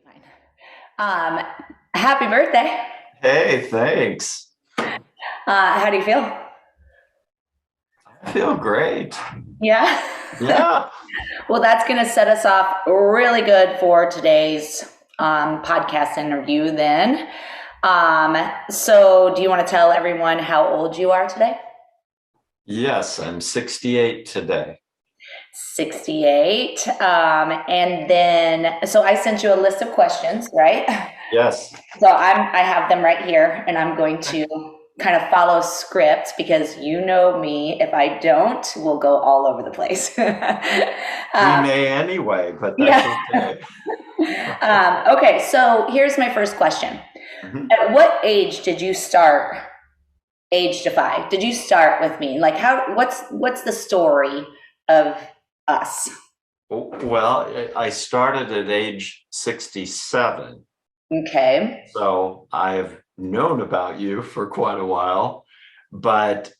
Fine. Um, Happy birthday. Hey, thanks. How do you feel? I feel great. Yeah. Yeah. Well, that's going to set us off really good for today's podcast interview then. So do you want to tell everyone how old you are today? Yes, I'm 68 today. 68. And then, so I sent you a list of questions, right? Yes. So I have them right here, and I'm going to kind of follow script because you know me. If I don't, we'll go all over the place. We um, may anyway, but that's yeah. okay. Okay. So here's my first question. Mhm. At what age did you start Age Defy? Did you start with me? Like how? What's the story of us? Well, I started at age 67, Okay. so I've known about you for quite a while, but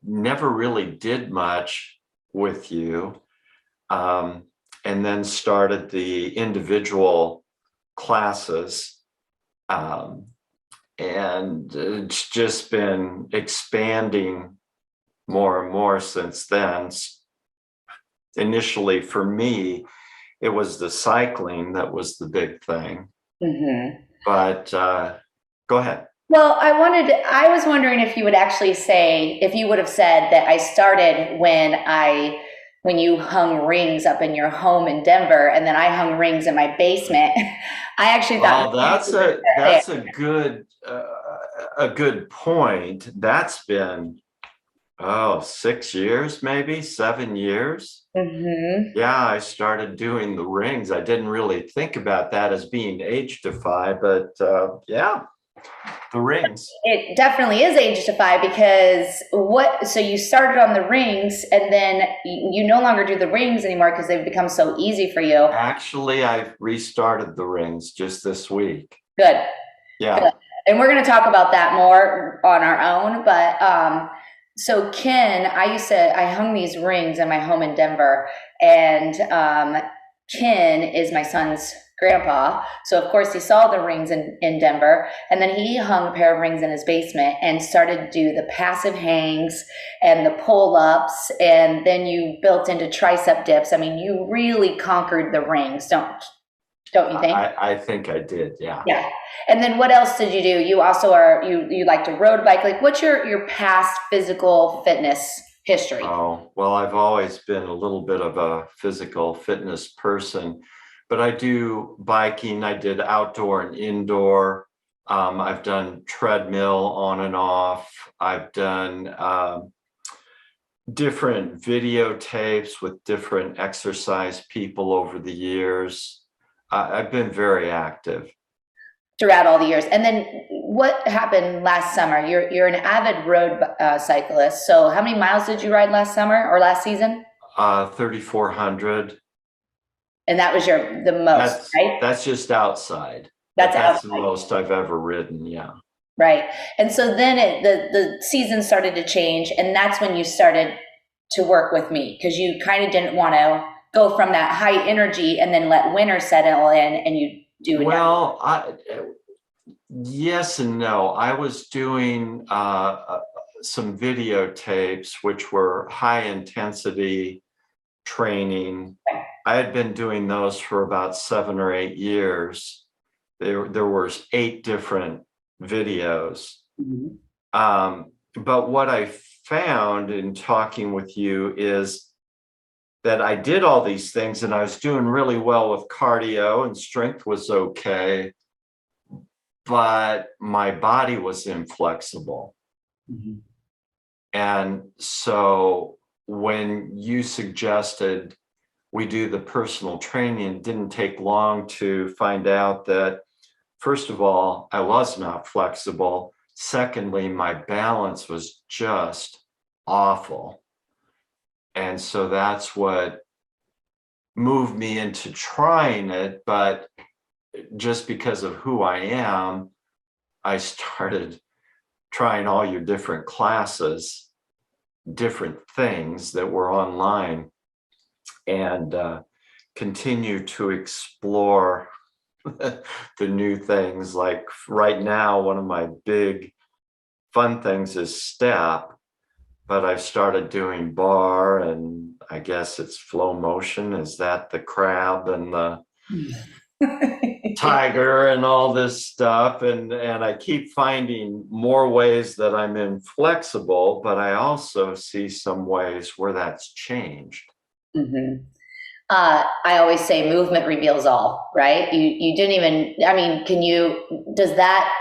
never really did much with you. Um, and then started the individual classes. Um, and it's just been expanding more and more since then. Initially, for me, it was the cycling that was the big thing. Mm-hmm. But go ahead. Well, I was wondering if you would actually say, if you would have said that I started when you hung rings up in your home in Denver, and then I hung rings in my basement. I actually thought Well, maybe that's you would a start there. that's a good point. That's been 6 years, maybe 7 years. Hmm. Yeah, I started doing the rings. I didn't really think about that as being age defy, but yeah, the rings. It definitely is age defy because so you started on the rings and then you no longer do the rings anymore because they've become so easy for you. Actually, I've restarted the rings just this week. Good. Good. Yeah. And we're going to talk about that more on our own. But so Ken, I hung these rings in my home in Denver, and Ken is my son's grandpa. So of course he saw the rings in Denver, and then he hung a pair of rings in his basement and started to do the passive hangs and the pull ups, and then you built into tricep dips. I mean, you really conquered the rings, don't you think? I think I did. Yeah. Yeah. And then what else did you do? You also you like to road bike. Like what's your past physical fitness history? Oh, well, I've always been a little bit of a physical fitness person, but I do biking. I did outdoor and indoor. I've done treadmill on and off. I've done different videotapes with different exercise people over the years. I've been very active. Throughout all the years. And then what happened last summer? You're an avid road cyclist. So how many miles did you ride last summer or last season? 3,400. And that was the most, That's right? that's just outside, but That's that's the outside, most I've ever ridden. Yeah. right? And so then the season started to change, and that's when you started to work with me because you kind of didn't want to go from that high energy and then let winter settle in and you do it. Well, yes and no. I was doing some videotapes, which were high intensity training. I had been doing those for about 7 or 8 years. There was 8 different videos. Mhm. But what I found in talking with you is that I did all these things and I was doing really well with cardio and strength was okay, but my body was inflexible. Mhm. And so when you suggested we do the personal training, it didn't take long to find out that, first of all, I was not flexible. Secondly, my balance was just awful. And so that's what moved me into trying it. But just because of who I am, I started trying all your different classes, different things that were online, and continue to explore the new things. Like right now, one of my big fun things is step, but I've started doing bar, and I guess it's flow motion. Is that the crab and the tiger and all this stuff? And I keep finding more ways that I'm inflexible, but I also see some ways where that's changed. Mhm. I always say movement reveals all, right? You didn't even, I mean, does that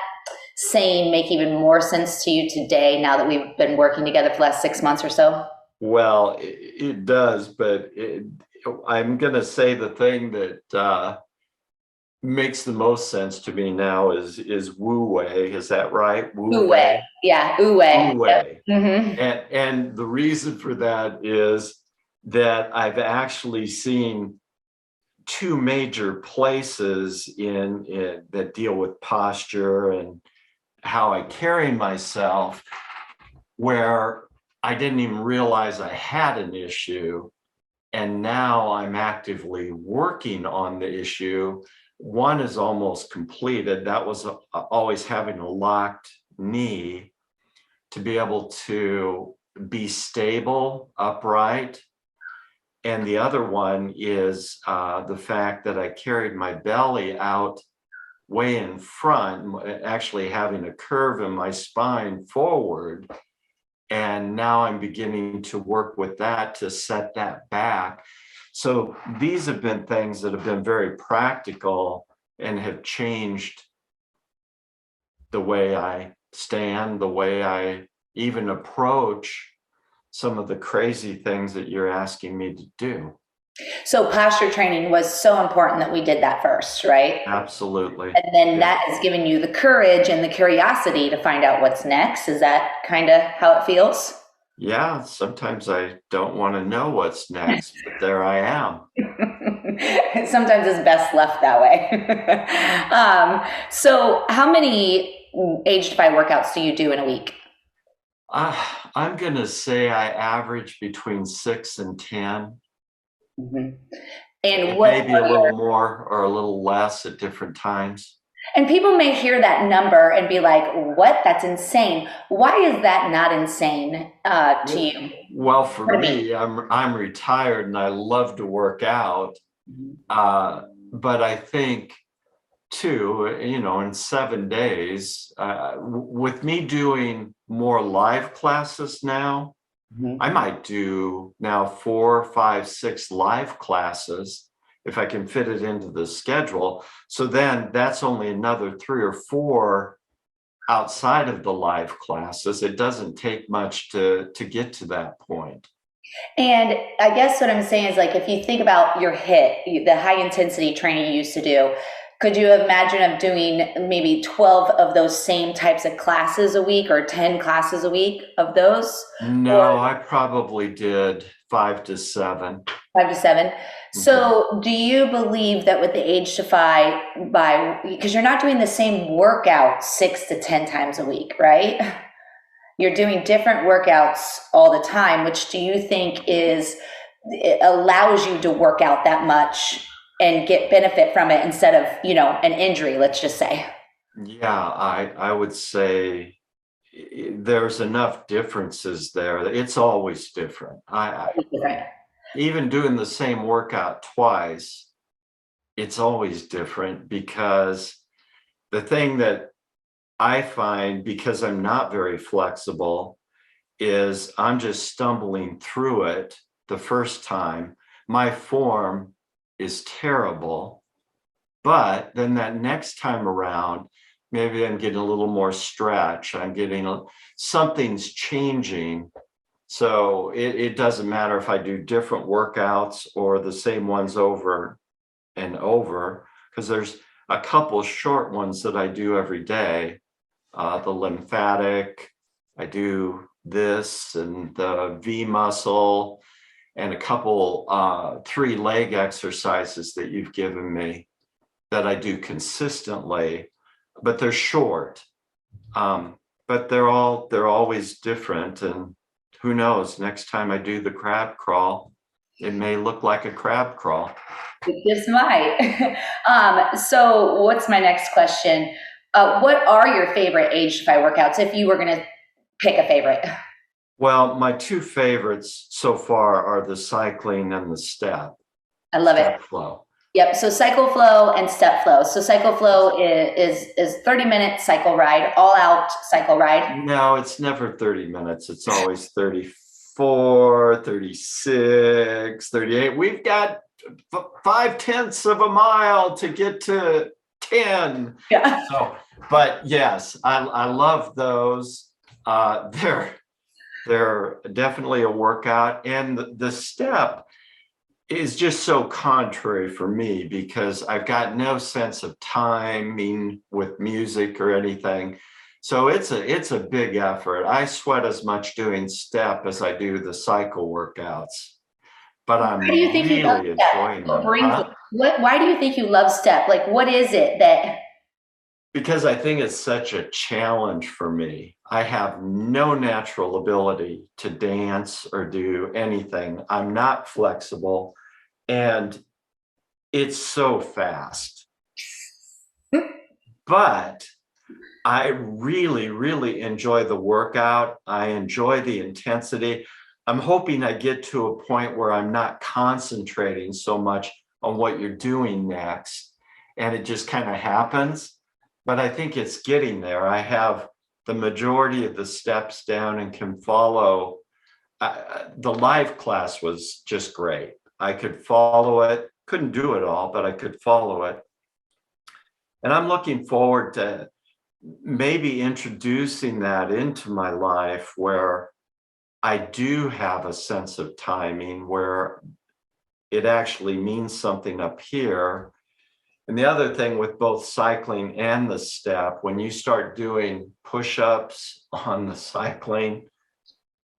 saying make even more sense to you today now that we've been working together for the last 6 months or so? Well, it does, but I'm going to say the thing that makes the most sense to me now is Wu Wei. Is that right? Wu Wu Wei. Wei? Yeah, Wu Wei. Wu Wei. Yep. Mm-hmm. And the reason for that is that I've actually seen two major places in that deal with posture and how I carry myself, where I didn't even realize I had an issue. And now I'm actively working on the issue. One is almost completed. That was always having a locked knee, to be able to be stable, upright. And the other one is the fact that I carried my belly out way in front, actually having a curve in my spine forward. And now I'm beginning to work with that to set that back. So these have been things that have been very practical and have changed the way I stand, the way I even approach some of the crazy things that you're asking me to do. So posture training was so important that we did that first, right? Absolutely. And then Yeah. that has given you the courage and the curiosity to find out what's next. Is that kind of how it feels? Yeah, sometimes I don't want to know what's next, but there I am. Sometimes it's best left that way. So how many AgeDEFY workouts do you do in a week? I'm going to say I average between 6 and 10. Mhm. And It what may be a little more or a little less at different times. and people may hear that number and be like, what? That's insane. Why is that not insane to you? Well, for For me, I'm retired and I love to work out. Mhm. But I think too, in 7 days, with me doing more live classes now, Mhm. I might do now 4, 5, 6 live classes if I can fit it into the schedule. So then that's only another 3 or 4 outside of the live classes. It doesn't take much to get to that point. And I guess what I'm saying is, like, if you think about your HIIT, the high intensity training you used to do, could you imagine of doing maybe 12 of those same types of classes a week or 10 classes a week of those? Or No, I probably did 5 to 7. 5 to 7. Mhm. So do you believe that with the AgeDEFY, because you're not doing the same workout 6 to 10 times a week, right? You're doing different workouts all the time, which do you think it allows you to work out that much and get benefit from it instead of, an injury, let's just say? Yeah, I would say there's enough differences there. It's always different. Different. Even doing the same workout twice, it's always different, because the thing that I find, because I'm not very flexible, is I'm just stumbling through it the first time. My form is terrible, but then that next time around, maybe I'm getting a little more stretch. Something's changing. So it doesn't matter if I do different workouts or the same ones over and over, because there's a couple short ones that I do every day. The lymphatic, I do this, and the V muscle, and a couple 3 leg exercises that you've given me that I do consistently, but they're short. But they're always different, and who knows, next time I do the crab crawl, it may look like a crab crawl. It just might. So what's my next question? What are your favorite AgeDefy workouts if you were going to pick a favorite? Well, my two favorites so far are the cycling and the I love it. StepFLOW. Yep. So StepFLOW and StepFLOW. So StepFLOW is 30-minute cycle ride, all out cycle ride. No, it's never 30 minutes. It's always 34, 36, 38. We've got 5/10 of a mile to get to 10. Yeah. So, but yes, I love those. They're definitely a workout, and the step is just so contrary for me because I've got no sense of timing with music or anything. So it's a big effort. I sweat as much doing step as I do the cycle workouts, but I'm Why do you think you love really step? enjoying What them. brings it? Why do you think you love step? Like, what is it that? Because I think it's such a challenge for me. I have no natural ability to dance or do anything. I'm not flexible, and it's so fast. But I really, really enjoy the workout. I enjoy the intensity. I'm hoping I get to a point where I'm not concentrating so much on what you're doing next, and it just kind of happens. But I think it's getting there. I have the majority of the steps down and can follow. The live class was just great. I could follow it, couldn't do it all, but I could follow it. And I'm looking forward to maybe introducing that into my life where I do have a sense of timing, where it actually means something up here. And the other thing with both cycling and the step, when you start doing push-ups on the cycling,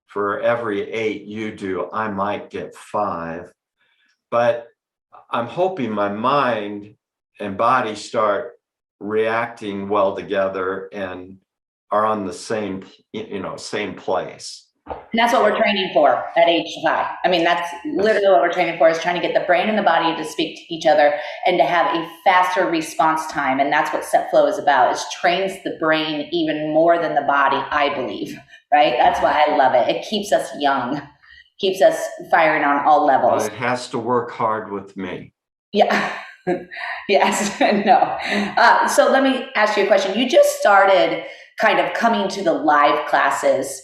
for every 8 you do, I might get 5. But I'm hoping my mind and body start reacting well together and are on the same, same place. And that's what we're training for at AgeDefy. I mean, that's literally what we're training for, is trying to get the brain and the body to speak to each other and to have a faster response time. And that's what StepFLOW is about, is trains the brain even more than the body, I believe, right? That's why I love it. It keeps us young, keeps us firing on all levels. It has to work hard with me. Yeah. Yes. No. So let me ask you a question. You just started kind of coming to the live classes,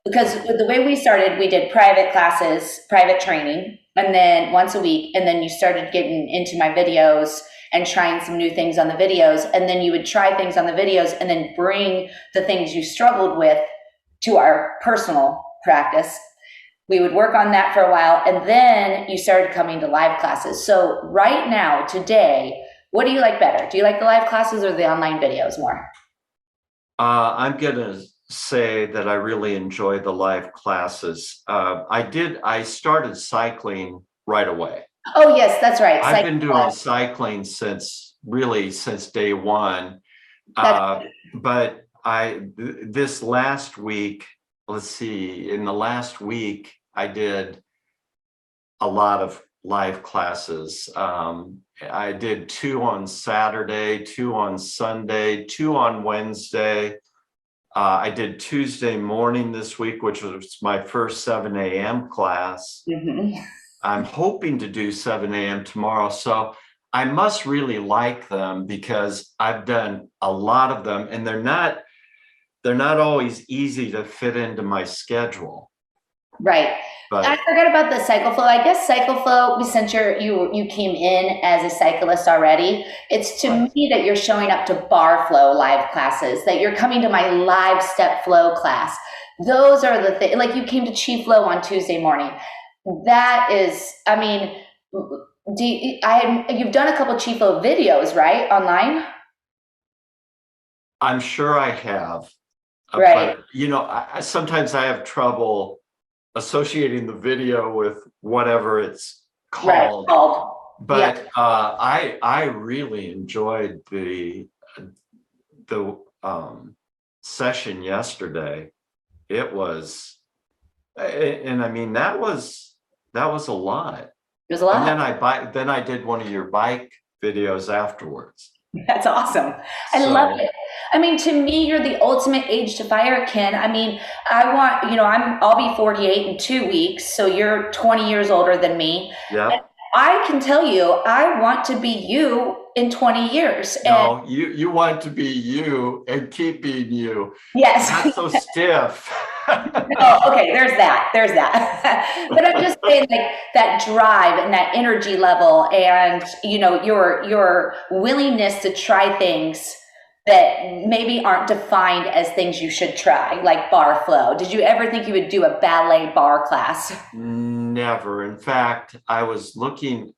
because the way we started, we did private classes, private training, and then once a week. And then you started getting into my videos and trying some new things on the videos. And then you would try things on the videos and then bring the things you struggled with to our personal practice. We would work on that for a while, and then you started coming to live classes. So right now, today, what do you like better? Do you like the live classes or the online videos more? I'm gonna say that I really enjoy the live classes. I started cycling right away. Oh yes, that's right. I've been doing cycling since day one. But this last week, let's see, in the last week, I did a lot of live classes. I did 2 on Saturday, 2 on Sunday, 2 on Wednesday. I did Tuesday morning this week, which was my first 7 a.m. class. Mm-hmm. I'm hoping to do 7 a.m. tomorrow. So I must really like them because I've done a lot of them, and they're not always easy to fit into my schedule. Right. But I forgot about the StepFLOW. I guess StepFLOW, since you came in as a cyclist already, it's to me that you're showing up to BarFLOW live classes, that you're coming to my live StepFLOW class. Those are the things, like you came to ChiFLOW on Tuesday morning. That is, I mean, you've done a couple ChiFLOW videos, right, online? I'm sure I have. Right. But, sometimes I have trouble associating the video with whatever it's called. Right. But yeah. I really enjoyed the session yesterday. It was, and I mean, that was a lot. It was a And lot. then I did one of your bike videos afterwards. That's awesome. I love So, it. I mean, to me, you're the ultimate age defier, Ken. I mean, I want, I'll be 48 in 2 weeks, so you're 20 years older than me. And yep. I can tell you, I want to be you in 20 years. And No, you want to be you and keep being you. Not yes. so stiff. Oh, okay, there's that. There's that. But I'm just saying, like, that drive and that energy level and, your willingness to try things that maybe aren't defined as things you should try, like bar flow. Did you ever think you would do a ballet bar class? Never. In fact, I was watching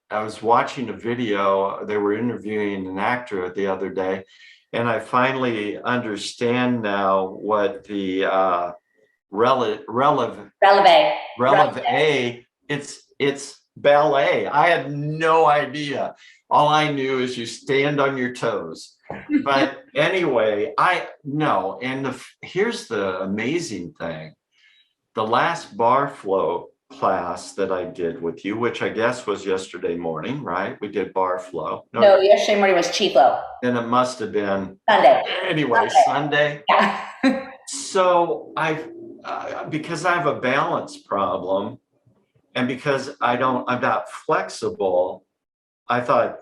a video. They were interviewing an actor the other day, and I finally understand now what the Releve. releve, it's ballet. I had no idea. All I knew is you stand on your toes. But anyway, I no. And here's the amazing thing. The last bar flow class that I did with you, which I guess was yesterday morning, right? We did bar flow. No, yesterday morning was Chiflo. Then it must have been Sunday. anyway, Sunday. Yeah. So because I have a balance problem and because I'm not flexible, I thought,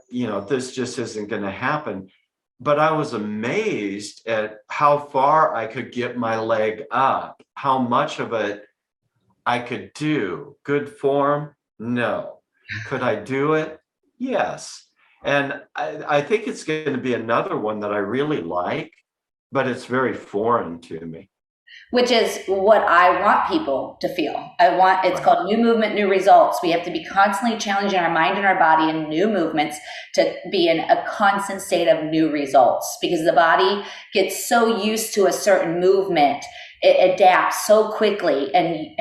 this just isn't going to happen. But I was amazed at how far I could get my leg up, how much of it I could do. Good form? No. Could I do it? Yes. And I think it's going to be another one that I really like, but it's very foreign to me. Which is what I want people to feel. It's Right. called new movement, new results. We have to be constantly challenging our mind and our body in new movements to be in a constant state of new results, because the body gets so used to a certain movement, it adapts so quickly. And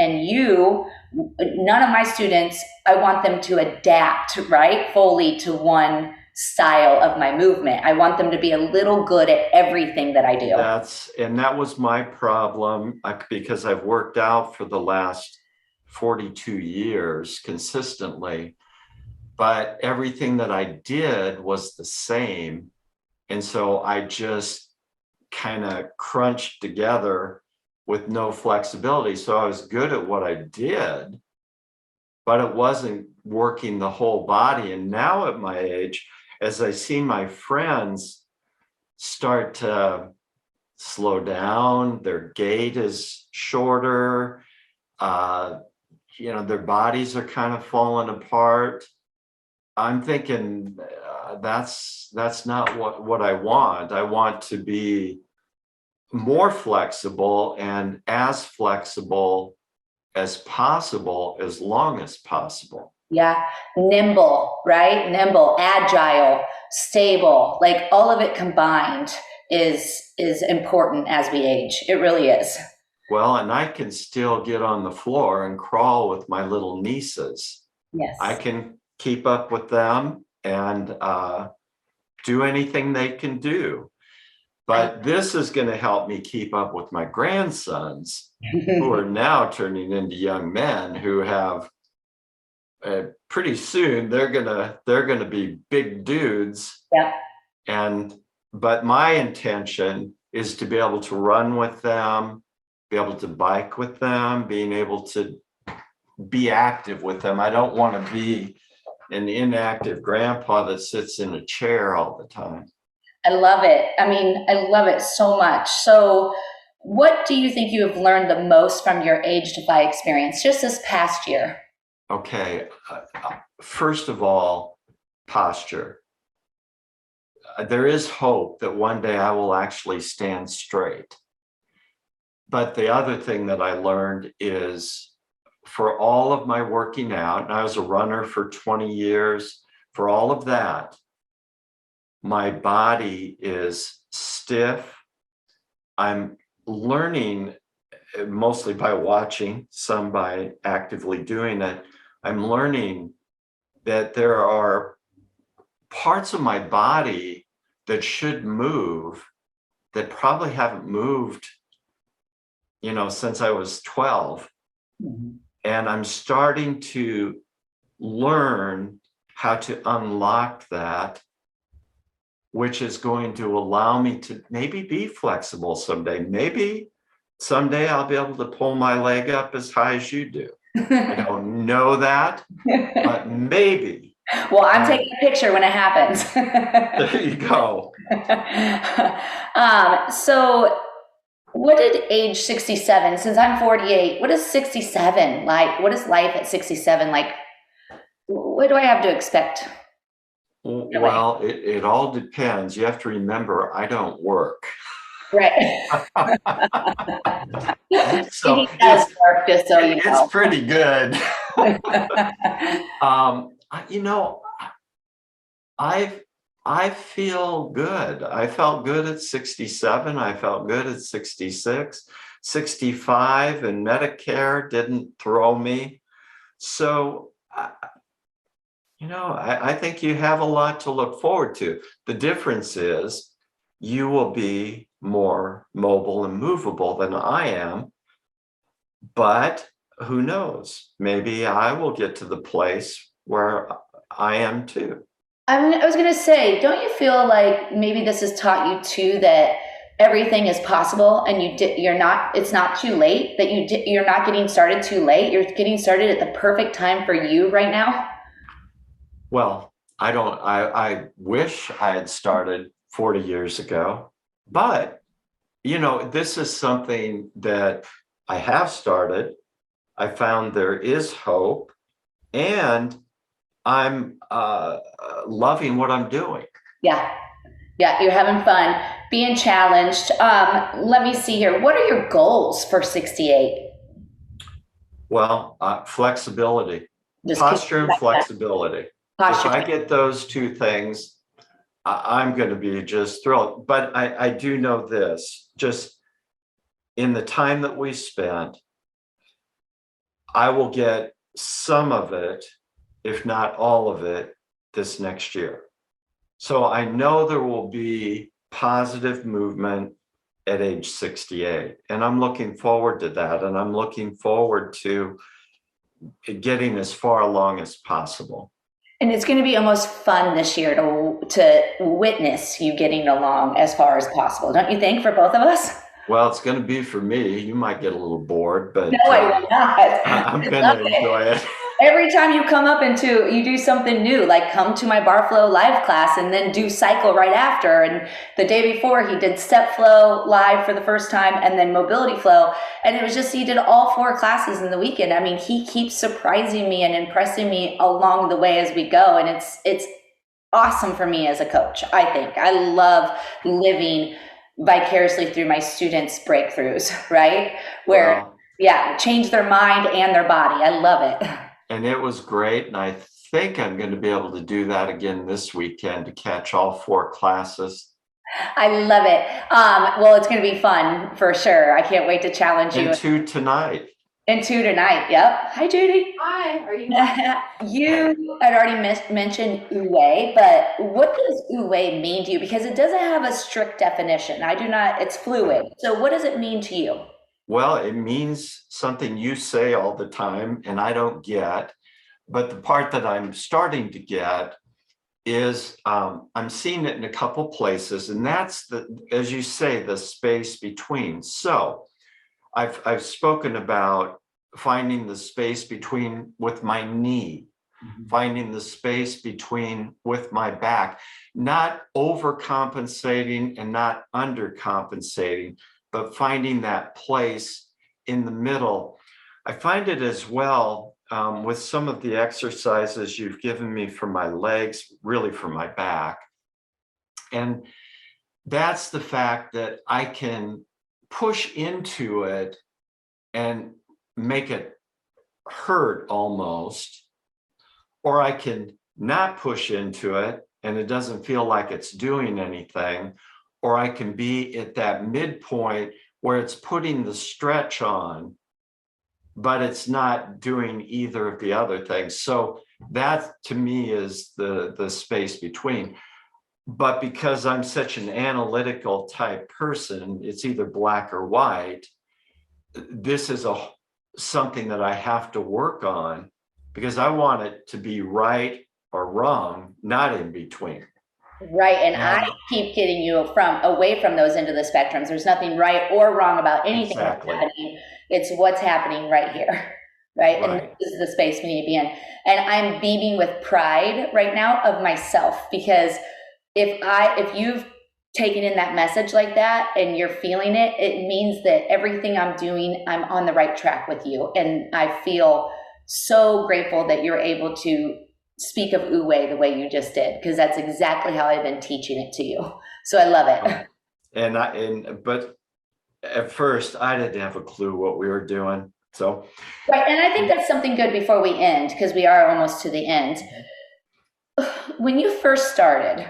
none of my students, I want them to adapt, right, fully to one style of my movement. I want them to be a little good at everything that I do. That was my problem because I've worked out for the last 42 years consistently, but everything that I did was the same. And so I just kind of crunched together with no flexibility. So I was good at what I did, but it wasn't working the whole body. And now at my age, as I see my friends start to slow down, their gait is shorter, their bodies are kind of falling apart. I'm thinking that's not what I want. I want to be more flexible and as flexible as possible, as long as possible. Yeah. Nimble, right? Nimble, agile, stable, like all of it combined is important as we age. It really is. Well, and I can still get on the floor and crawl with my little nieces. Yes. I can keep up with them and do anything they can do. But this is going to help me keep up with my grandsons, who are now turning into young men who have pretty soon they're gonna be big dudes. Yeah. But my intention is to be able to run with them, be able to bike with them, being able to be active with them. I don't want to be an inactive grandpa that sits in a chair all the time. I love it. I mean, I love it so much. So what do you think you have learned the most from your AgeDEFY experience just this past year? Okay. First of all, posture. There is hope that one day I will actually stand straight. But the other thing that I learned is, for all of my working out, and I was a runner for 20 years, for all of that, my body is stiff. I'm learning, mostly by watching, some by actively doing it. I'm learning that there are parts of my body that should move that probably haven't moved, since I was 12. Mm-hmm. And I'm starting to learn how to unlock that, which is going to allow me to maybe be flexible someday. Maybe someday I'll be able to pull my leg up as high as you do. I don't know that, but maybe. Well, I'm taking a picture when it happens. There you go. So what did age 67, since I'm 48, what is 67 like? What is life at 67 like? What do I have to expect? Well, it all depends. You have to remember, I don't work. Right. So He does work, just so you know. it's pretty good. You know, I feel good. I felt good at 67. I felt good at 66, 65, and Medicare didn't throw me. So, I think you have a lot to look forward to. The difference is you will be more mobile and movable than I am, but who knows? Maybe I will get to the place where I am too. I was going to say, don't you feel like maybe this has taught you too that everything is possible and it's not too late, that you're not getting started too late. You're getting started at the perfect time for you right now. Well, I wish I had started 40 years ago, but this is something that I have started. I found there is hope, and I'm loving what I'm doing. Yeah. Yeah. You're having fun, being challenged. Let me see here. What are your goals for 68? Well, flexibility, posture and flexibility. Posture. If I get those two things, I'm going to be just thrilled. But I do know this, just in the time that we spent, I will get some of it, if not all of it, this next year. So I know there will be positive movement at age 68. And I'm looking forward to that. And I'm looking forward to getting as far along as possible. And it's going to be almost fun this year to witness you getting along as far as possible, don't you think, for both of us? Well, it's going to be for me. You might get a little bored, but no, I will not. I'm going to enjoy it. Every time you come up you do something new, like come to my BarFlow live class and then do cycle right after. And the day before he did StepFLOW live for the first time and then Mobility Flow. And it was just, he did all 4 classes in the weekend. I mean, he keeps surprising me and impressing me along the way as we go. And it's awesome for me as a coach. I think I love living vicariously through my students' breakthroughs, right? Where, change their mind and their body. I love it. And it was great. And I think I'm going to be able to do that again this weekend to catch all 4 classes. I love it. Well, it's going to be fun for sure. I can't wait to challenge you. And 2 tonight. And 2 tonight. Yep. Hi, Judy. Hi. Are you? You had already mentioned Uwe, but what does Uwe mean to you? Because it doesn't have a strict definition. It's fluid. So what does it mean to you? Well, it means something you say all the time and I don't get, but the part that I'm starting to get is I'm seeing it in a couple places, and that's as you say, the space between. So I've spoken about finding the space between with my knee, finding the space between with my back, not overcompensating and not undercompensating, but finding that place in the middle. I find it as well with some of the exercises you've given me for my legs, really for my back. And that's the fact that I can push into it and make it hurt almost, or I can not push into it and it doesn't feel like it's doing anything, or I can be at that midpoint where it's putting the stretch on, but it's not doing either of the other things. So that to me is the space between. But because I'm such an analytical type person, it's either black or white. This is something that I have to work on, because I want it to be right or wrong, not in between. Right. And I And keep getting you away from those into the spectrums. There's nothing right or wrong about anything that's exactly, happening. It's what's happening right here. Right. And right. this is the space we need to be in. And I'm beaming with pride right now of myself, because if you've taken in that message like that and you're feeling it, it means that everything I'm doing, I'm on the right track with you. And I feel so grateful that you're able to speak of Uwe the way you just did, because that's exactly how I've been teaching it to you. So I love it. But at first I didn't have a clue what we were doing. So Right. And I think that's something good before we end, because we are almost to the end. When you first started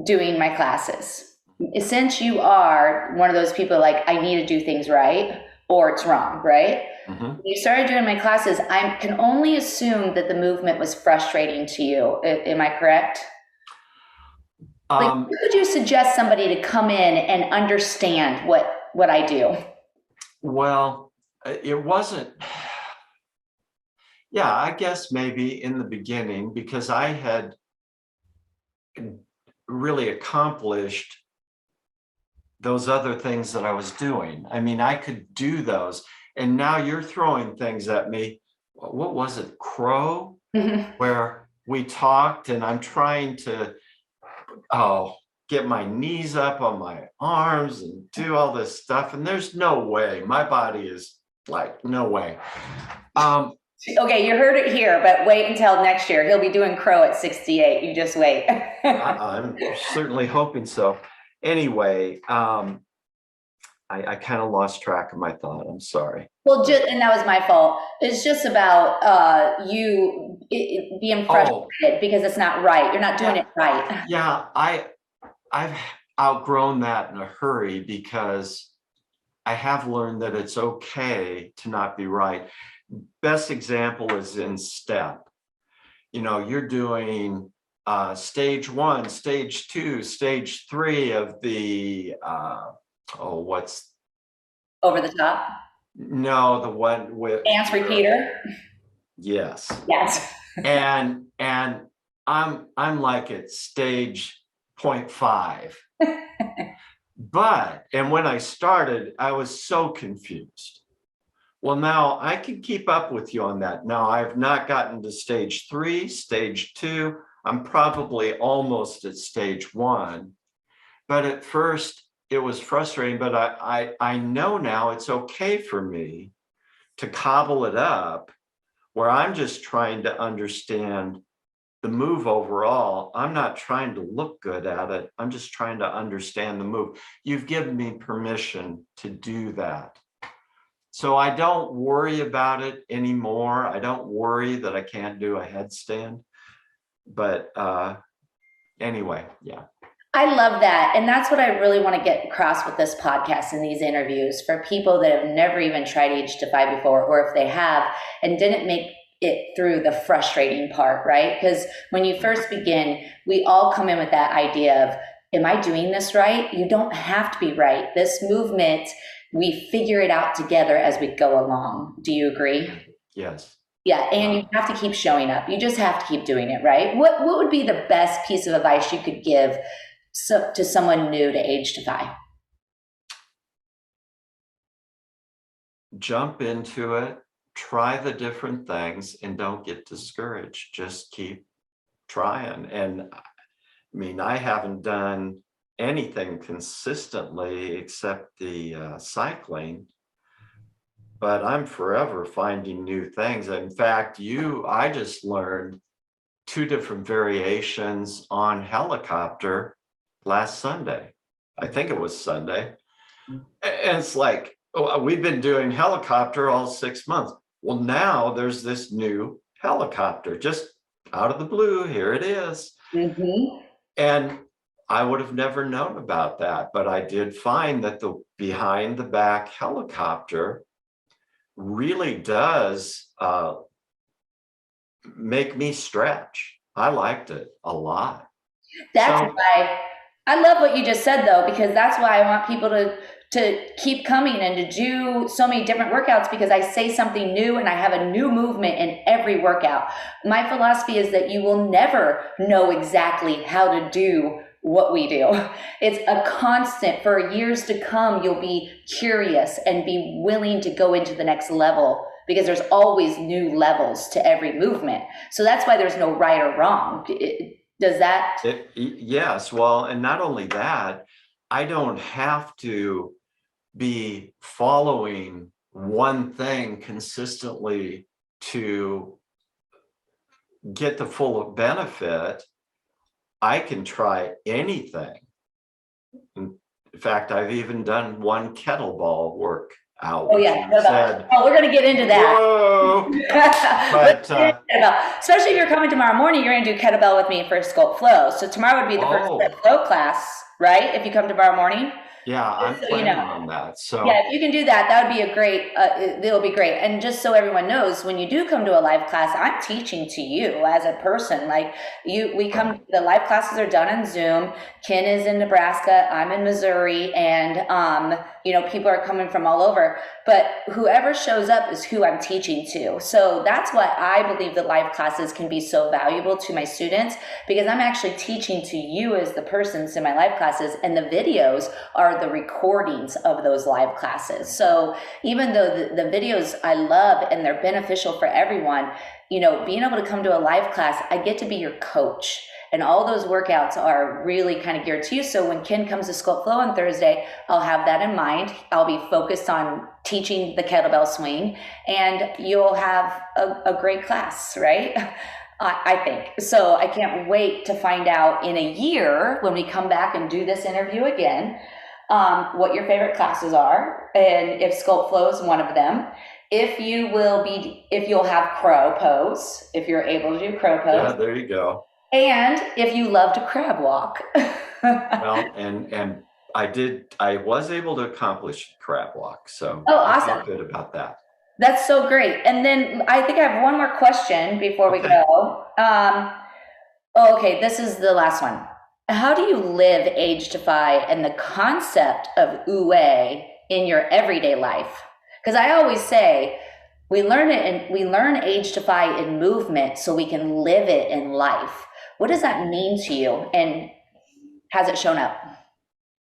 doing my classes, since you are one of those people like, I need to do things right or it's wrong, right? When you started doing my classes, I can only assume that the movement was frustrating to you. Am I correct? Like, would you suggest somebody to come in and understand what I do? well, it wasn't. Yeah, I guess maybe in the beginning, because I had really accomplished those other things that I was doing. I mean, I could do those. And now you're throwing things at me. What was it, Crow? Where we talked and I'm trying to, get my knees up on my arms and do all this stuff. And there's no way. My body is like, no way. Okay, you heard it here, but wait until next year. He'll be doing Crow at 68. You just wait. I'm certainly hoping so. Anyway, I kind of lost track of my thought. I'm sorry. Well, and that was my fault. It's just about you being frustrated because it's not right. You're not doing it right. Yeah, I've outgrown that in a hurry, because I have learned that it's okay to not be right. Best example is in step. You're doing stage 1, stage 2, stage 3 of the what's over the top? No, the one with dance repeater. Yes. Yes. And I'm like at stage 0.5. And when I started, I was so confused. Well, now I can keep up with you on that. Now I've not gotten to stage 3, stage 2. I'm probably almost at stage 1. But at first it was frustrating, but I know now it's okay for me to cobble it up, where I'm just trying to understand the move overall. I'm not trying to look good at it. I'm just trying to understand the move. You've given me permission to do that. So I don't worry about it anymore. I don't worry that I can't do a headstand. But anyway, yeah. I love that. And that's what I really want to get across with this podcast and these interviews, for people that have never even tried AgeDEFY before, or if they have and didn't make it through the frustrating part, right? Because when you first begin, we all come in with that idea of, am I doing this right? You don't have to be right. This movement, we figure it out together as we go along. Do you agree? Yes. Yeah, and you have to keep showing up. You just have to keep doing it, right? What would be the best piece of advice you could give to someone new to AgeDEFY? Jump into it, try the different things, and don't get discouraged. Just keep trying. And I mean, I haven't done anything consistently except the cycling, but I'm forever finding new things. In fact, I just learned 2 different variations on helicopter last Sunday. I think it was Sunday. And it's like, we've been doing helicopter all 6 months. Well, now there's this new helicopter, just out of the blue. Here it is. And I would have never known about that, but I did find that the behind the back helicopter really does make me stretch. I liked it a lot. That's why I love what you just said, though, because that's why I want people to keep coming and to do so many different workouts because I say something new and I have a new movement in every workout. My philosophy is that you will never know exactly how to do what we do. It's a constant. For years to come, you'll be curious and be willing to go into the next level because there's always new levels to every movement. So that's why there's no right or wrong. Does that? Yes. Well, and not only that, I don't have to be following one thing consistently to get the full benefit. I can try anything. In fact, I've even done one kettlebell workout. Oh yeah, we're going to get into that. Whoa! But especially if you're coming tomorrow morning, you're going to do kettlebell with me for StepFLOW. So tomorrow would be the first StepFLOW class, right? If you come tomorrow morning. Yeah, I'm planning on that. So yeah, if you can do that, that would be a great, it'll be great. And just so everyone knows, when you do come to a live class, I'm teaching to you as a person. Like the live classes are done on Zoom. Ken is in Nebraska, I'm in Missouri, and people are coming from all over. But whoever shows up is who I'm teaching to. So that's why I believe that live classes can be so valuable to my students, because I'm actually teaching to you as the persons in my live classes, and the videos are the recordings of those live classes. So even though the videos I love and they're beneficial for everyone, being able to come to a live class, I get to be your coach. And all those workouts are really kind of geared to you. So when Ken comes to StepFLOW on Thursday, I'll have that in mind. I'll be focused on teaching the kettlebell swing, and you'll have a great class, right? I think. So I can't wait to find out in a year when we come back and do this interview again, what your favorite classes are, and if StepFLOW is one of them. If you'll have crow pose, if you're able to do crow pose. Yeah, there you go. And if you love to crab walk. Well, and I was able to accomplish crab walk. So awesome. I feel good about that. That's so great. And then I think I have one more question before we go. Okay, this is the last one. How do you live AgeDEFY and the concept of Ue in your everyday life? Because I always say we learn AgeDEFY in movement so we can live it in life. What does that mean to you, and has it shown up?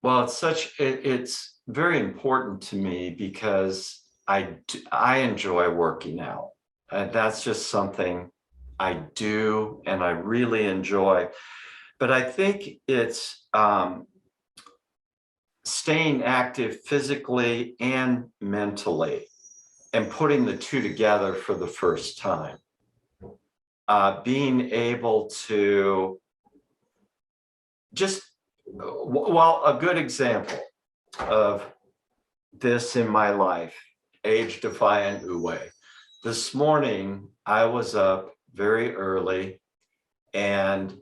Well, it's very important to me because I enjoy working out. That's just something I do and I really enjoy. But I think it's staying active physically and mentally and putting the two together for the first time. Being able to a good example of this in my life, AgeDEFY and Ue. This morning, I was up very early, and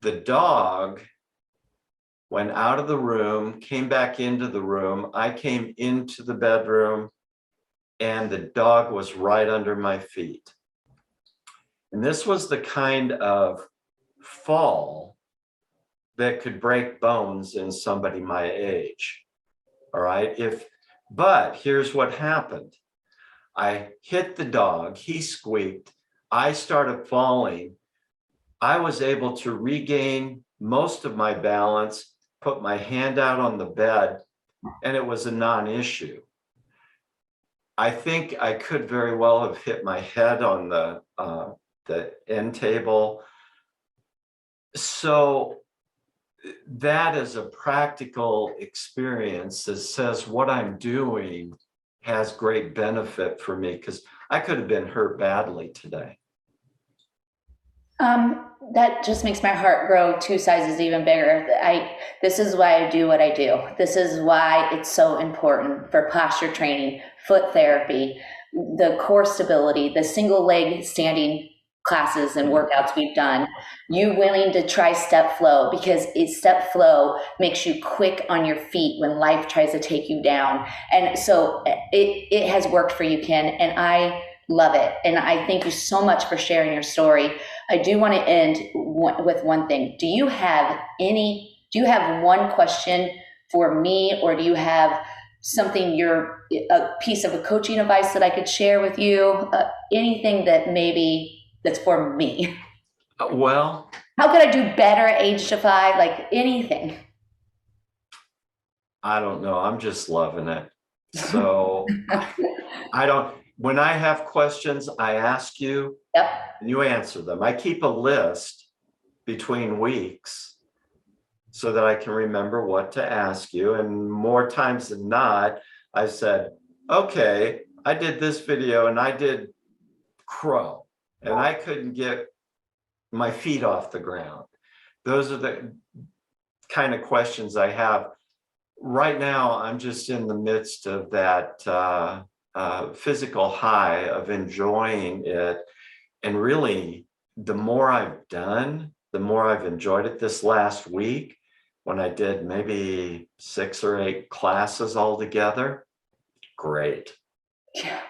the dog went out of the room, came back into the room. I came into the bedroom, and the dog was right under my feet. And this was the kind of fall that could break bones in somebody my age. All right. But here's what happened. I hit the dog, he squeaked, I started falling. I was able to regain most of my balance, put my hand out on the bed, and it was a non-issue. I think I could very well have hit my head on the end table. So that is a practical experience that says what I'm doing has great benefit for me, because I could have been hurt badly today. That just makes my heart grow 2 sizes even bigger. This is why I do what I do. This is why it's so important for posture training, foot therapy, the core stability, the single leg standing classes and workouts we've done, you willing to try StepFLOW, because StepFLOW makes you quick on your feet when life tries to take you down. And so it has worked for you, Ken, and I love it. And I thank you so much for sharing your story. I do want to end with one thing. Do you have one question for me, or do you have something a piece of a coaching advice that I could share with you? Anything that maybe that's for me. Well, How could I do better at AgeDEFY? Like anything. I don't know. I'm just loving it. So I don't, when I have questions, I ask you Yep. and you answer them. I keep a list between weeks so that I can remember what to ask you. And more times than not, I said, okay, I did this video and I did crow and I couldn't get my feet off the ground. Those are the kind of questions I have. Right now, I'm just in the midst of that physical high of enjoying it. And really, the more I've done, the more I've enjoyed it. This last week, when I did maybe 6 or 8 classes altogether, great. Yeah,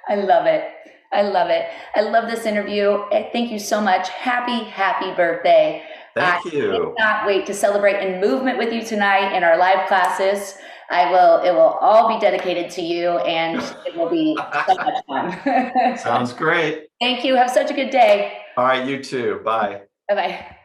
I love it. I love it. I love this interview. Thank you so much. Happy birthday. Thank you. I cannot wait to celebrate in movement with you tonight in our live classes. It will all be dedicated to you, and it will be so much fun. Sounds great. Thank you. Have such a good day. All right, you too. Bye. Bye-bye.